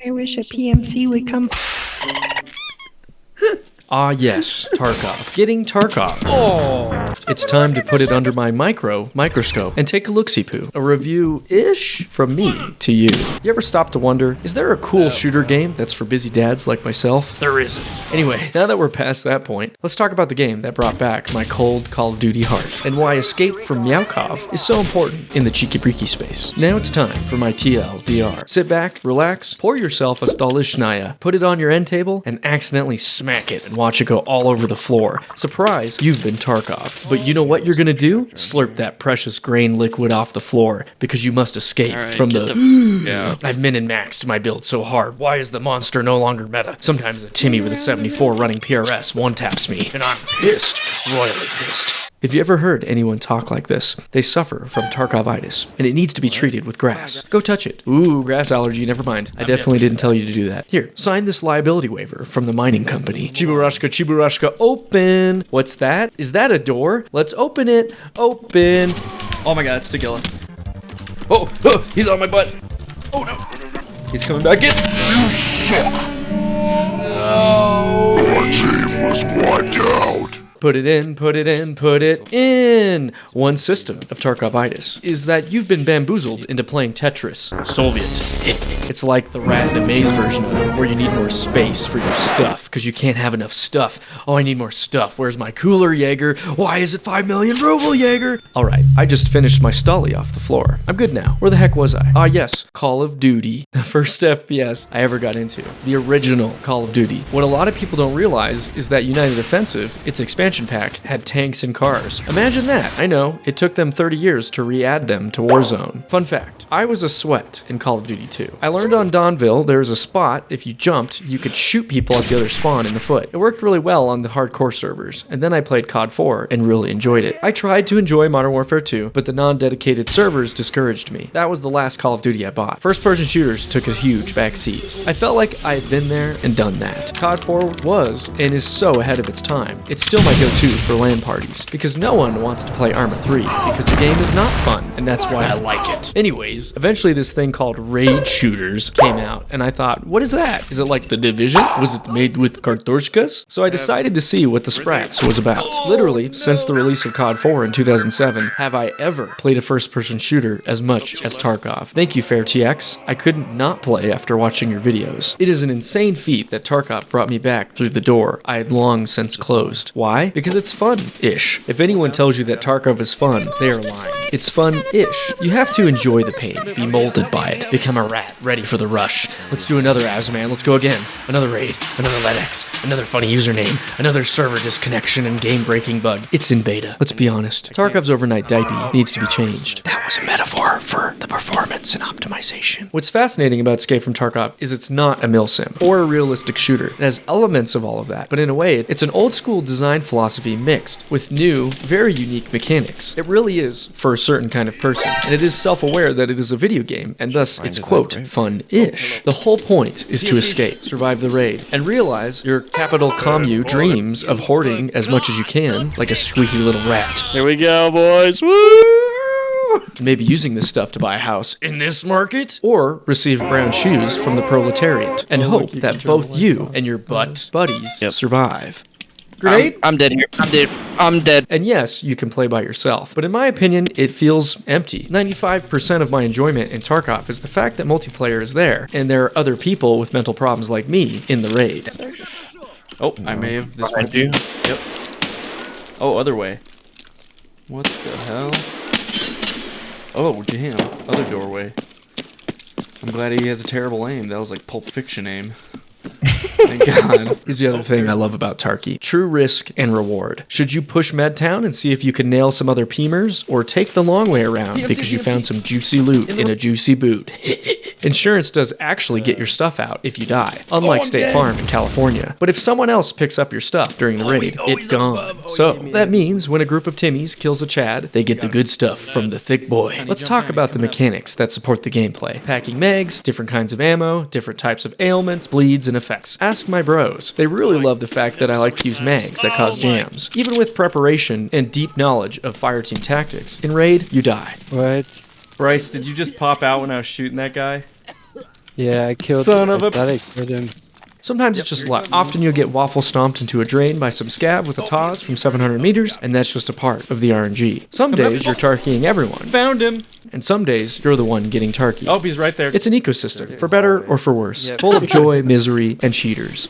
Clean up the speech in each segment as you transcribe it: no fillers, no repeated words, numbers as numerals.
I wish a PMC would come. Ah yes, Tarkov. Getting Tarkov. Oh! It's time to put it under my microscope and take a look-see-poo. A review-ish from me to you. You ever stop to wonder, is there a cool shooter game that's for busy dads like myself? There isn't. Anyway, now that we're past that point, let's talk about the game that brought back my cold Call of Duty heart and why escape from Meowkov is so important in the cheeky-breaky space. Now it's time for my TLDR. Sit back, relax, pour yourself a Stolichnaya, put it on your end table, and accidentally smack it and watch it go all over the floor. Surprise, you've been Tarkov. But you know what you're gonna do? Slurp that precious grain liquid off the floor because you must escape from the I've min and maxed my build so hard. Why is the monster no longer meta? Sometimes a Timmy with a 74 running PRS one-taps me, and I'm pissed, royally pissed. If you ever heard anyone talk like this, they suffer from Tarkovitis, and it needs to be treated with grass. Go touch it. Ooh, grass allergy, never mind. I definitely didn't tell you to do that. Here, sign this liability waiver from the mining company. Chiburashka, open! What's that? Is that a door? Let's open it. Open. Oh my god, it's Tequila. Oh, he's on my butt. Oh no. He's coming back in. Oh. Our team was wiped out. Put it in, put it in, put it in! One system of Tarkovitis is that you've been bamboozled into playing Tetris Soviet. It's like the Rat in a Maze version of it, where you need more space for your stuff, because you can't have enough stuff. Oh, I need more stuff. Where's my cooler, Jaeger? Why is it 5 million ruble, Jaeger? Alright, I just finished my Stolly off the floor. I'm good now. Where the heck was I? Ah, yes, Call of Duty. The first FPS I ever got into. The original Call of Duty. What a lot of people don't realize is that United Offensive, its expansion pack, had tanks and cars. Imagine that. I know, it took them 30 years to re-add them to Warzone. Fun fact, I was a sweat in Call of Duty 2. I learned on Dawnville there was a spot, if you jumped, you could shoot people at the other spawn in the foot. It worked really well on the hardcore servers, and then I played COD 4 and really enjoyed it. I tried to enjoy Modern Warfare 2, but the non-dedicated servers discouraged me. That was the last Call of Duty I bought. First-person shooters took a huge backseat. I felt like I had been there and done that. COD 4 was, and is so ahead of its time. It's still my go-to for LAN parties, because no one wants to play Arma 3, because the game is not fun, and that's why I like it. Anyways, eventually this thing called Raid Shooters came out, and I thought, what is that? Is it like The Division? Was it made with kartoshkas? So I decided to see what the Sprats was about. Literally, since the release of COD 4 in 2007, have I ever played a first-person shooter as much as Tarkov. Thank you, FairTX. I couldn't not play after watching your videos. It is an insane feat that Tarkov brought me back through the door I had long since closed. Why? Because it's fun-ish. If anyone tells you that Tarkov is fun, they are lying. It's fun-ish. You have to enjoy the pain, be molded by it, become a rat, ready for the rush. Let's do another Azman, let's go again. Another raid, another LEDX, another funny username, another server disconnection and game-breaking bug. It's in beta. Let's be honest. Tarkov's overnight diaper needs to be changed. That was a metaphor for the performance and optimization. What's fascinating about Escape from Tarkov is it's not a milsim or a realistic shooter. It has elements of all of that, but in a way, it's an old-school design philosophy mixed with new, very unique mechanics. It really is for a certain kind of person, and it is self-aware that it is a video game, and thus it's, quote, fun-ish. The whole point is to escape, survive the raid, and realize your capital commu dreams of hoarding as much as you can, like a squeaky little rat. Here we go, boys. Woo! Maybe using this stuff to buy a house in this market, or receive brown shoes from the proletariat, and hope that both you and your butt buddies survive. Grenade? I'm dead here. I'm dead. And yes, you can play by yourself, but in my opinion, it feels empty. 95% of my enjoyment in Tarkov is the fact that multiplayer is there, and there are other people with mental problems like me in the raid. Oh, I may have... This might you. Yep. Oh, other way. What the hell? Oh, damn. Other doorway. I'm glad he has a terrible aim. That was like Pulp Fiction aim. Thank God. Here's the other thing I love about Tarky. True risk and reward. Should you push Medtown and see if you can nail some other Peemers, or take the long way around because you found some juicy loot in a juicy boot? Insurance does actually get your stuff out if you die, unlike State Farm in California. But if someone else picks up your stuff during the raid, it's gone. So, that means when a group of Timmies kills a Chad, they get the good stuff from the thick boy. Let's talk about the mechanics that support the gameplay. Packing megs, different kinds of ammo, different types of ailments, bleeds, and effects. Ask my bros. They really love the fact that I like to use mags that cause jams. Even with preparation and deep knowledge of fireteam tactics, in raid, you die. What? Bryce, did you just pop out when I was shooting that guy? Yeah, I killed. Son of a- I thought I killed him. Sometimes it's just luck. Often you'll get waffle stomped into a drain by some scav with a TOS from 700 meters, and that's just a part of the RNG. Some days you're Tarkying everyone. Found him. And some days you're the one getting Tarky. Oh, he's right there. It's an ecosystem, for better or for worse, full of joy, misery, and cheaters.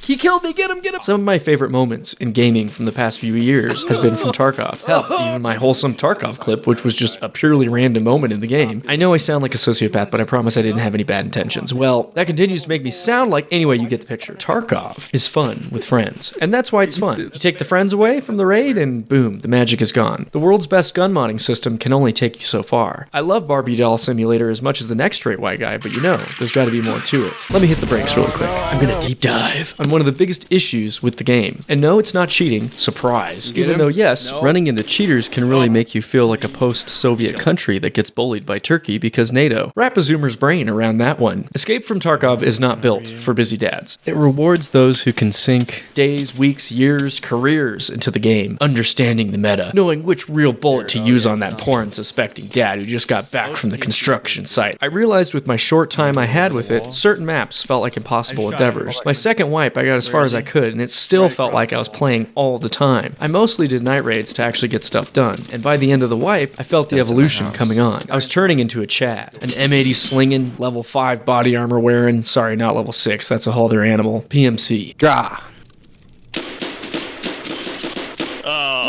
He killed me, get him, get him! Some of my favorite moments in gaming from the past few years has been from Tarkov. Hell, even my Wholesome Tarkov clip, which was just a purely random moment in the game. I know I sound like a sociopath, but I promise I didn't have any bad intentions. Well, that continues to make me sound like, anyway, you get the picture. Tarkov is fun with friends, and that's why it's fun. You take the friends away from the raid, and boom, the magic is gone. The world's best gun modding system can only take you so far. I love Barbie Doll Simulator as much as the next straight white guy, but you know, there's gotta be more to it. Let me hit the brakes really quick. I'm gonna deep dive on one of the biggest issues with the game. And no, it's not cheating. Surprise. Even though, yes, running into cheaters can really make you feel like a post-Soviet country that gets bullied by Turkey because NATO. Wrap a zoomer's brain around that one. Escape from Tarkov is not built for busy dads. It rewards those who can sink days, weeks, years, careers into the game, understanding the meta, knowing which real bullet to use on that porn-suspecting dad who just got back from the construction site. I realized with my short time I had with it, certain maps felt like impossible endeavors. My second wipe, I got as far as I could, and it still felt like I was playing all the time. I mostly did night raids to actually get stuff done, and by the end of the wipe, I felt the evolution coming on. I was turning into a Chad, an M80 slinging, level 5 body armor wearing, sorry, not level 6, that's a whole other animal, PMC. Gah.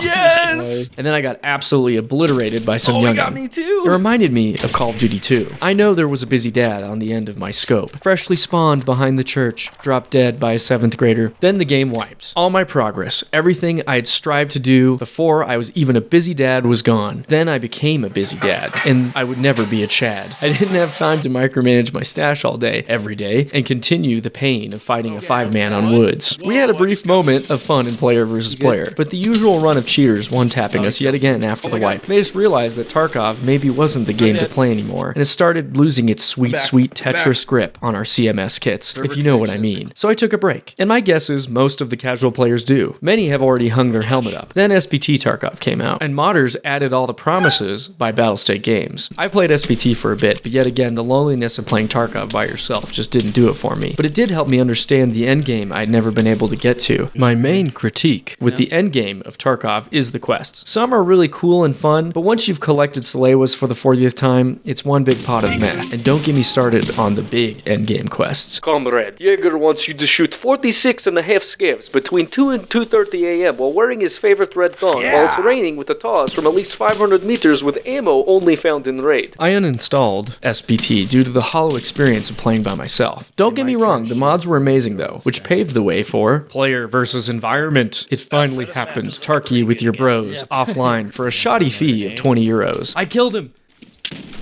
Yes! And then I got absolutely obliterated by some young. got me too. It reminded me of Call of Duty 2. I know there was a busy dad on the end of my scope. Freshly spawned behind the church, dropped dead by a 7th grader. Then the game wipes. All my progress, everything I had strived to do before I was even a busy dad was gone. Then I became a busy dad, and I would never be a Chad. I didn't have time to micromanage my stash all day, every day, and continue the pain of fighting a 5-man on woods. We had a brief moment of fun in player versus player, but the usual run of cheaters one-tapping us yet again after the wipe made us realize that Tarkov maybe wasn't the game to play anymore, and it started losing its sweet, sweet Tetris grip on our CMS kits, if you know what I mean. So I took a break, and my guess is most of the casual players do. Many have already hung their helmet up. Then SPT Tarkov came out, and modders added all the promises by Battlestate Games. I played SPT for a bit, but yet again, the loneliness of playing Tarkov by yourself just didn't do it for me. But it did help me understand the endgame I'd never been able to get to. My main critique with the endgame of Tarkov is the quests. Some are really cool and fun, but once you've collected Salewas for the 40th time, it's one big pot of meh. And don't get me started on the big endgame quests. Comrade, Jaeger wants you to shoot 46 and a half scavs between 2 and 2:30 a.m. while wearing his favorite red thong while it's raining with a TOS from at least 500 meters with ammo only found in raid. I uninstalled SPT due to the hollow experience of playing by myself. Don't get me wrong, the mods were amazing though, which paved the way for player versus environment. It finally happened. Tarky with your bros offline for a shoddy fee of 20 euros. I killed him.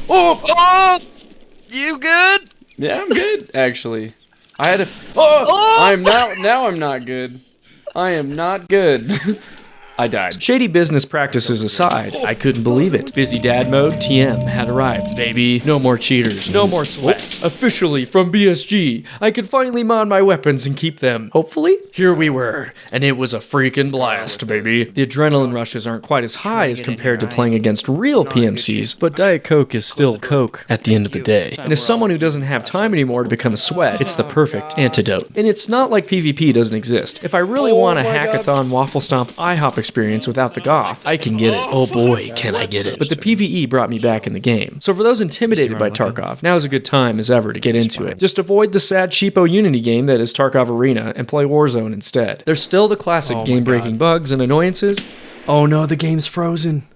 Oh! You good? Yeah, I'm good, actually. I had a... Oh! I'm now I'm not good. I am not good. I died. Shady business practices aside, I couldn't believe it. Busy dad mode, TM, had arrived. Baby, no more cheaters, no more sweat. Officially from BSG, I could finally mod my weapons and keep them. Hopefully? Here we were, and it was a freaking blast, baby. The adrenaline rushes aren't quite as high as compared to playing against real PMCs, but Diet Coke is still Coke at the end of the day. And as someone who doesn't have time anymore to become a sweat, it's the perfect antidote. And it's not like PvP doesn't exist. If I really want a hackathon waffle stomp IHOP experience without the goth, I can get it. Oh boy, can I get it. But the PvE brought me back in the game. So for those intimidated by Tarkov, now is a good time as ever to get into it. Just avoid the sad cheapo Unity game that is Tarkov Arena and play Warzone instead. There's still the classic game-breaking bugs and annoyances. Oh no, the game's frozen.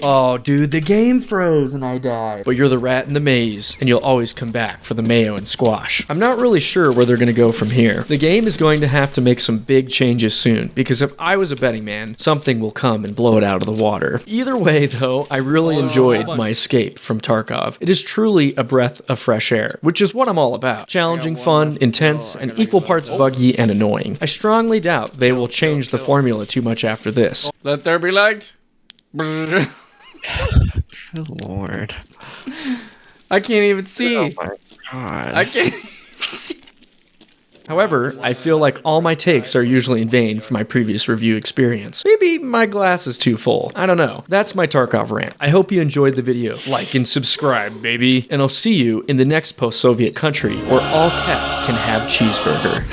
Oh, dude, the game froze and I died. But you're the rat in the maze, and you'll always come back for the mayo and squash. I'm not really sure where they're gonna go from here. The game is going to have to make some big changes soon, because if I was a betting man, something will come and blow it out of the water. Either way, though, I really enjoyed my escape from Tarkov. It is truly a breath of fresh air, which is what I'm all about. Challenging, fun, intense, and equal parts buggy and annoying. I strongly doubt they will change the formula too much after this. Let there be light. Good lord. I can't even see. Oh my god. I can't even see. However, I feel like all my takes are usually in vain from my previous review experience. Maybe my glass is too full. I don't know. That's my Tarkov rant. I hope you enjoyed the video. Like and subscribe, baby. And I'll see you in the next post-Soviet country where all cat can have cheeseburger.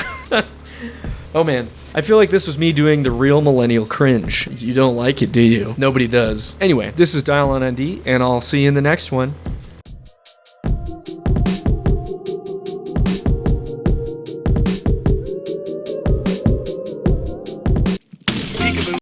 Oh man, I feel like this was me doing the real millennial cringe. You don't like it, do you? Nobody does. Anyway, this is DylonND, and I'll see you in the next one.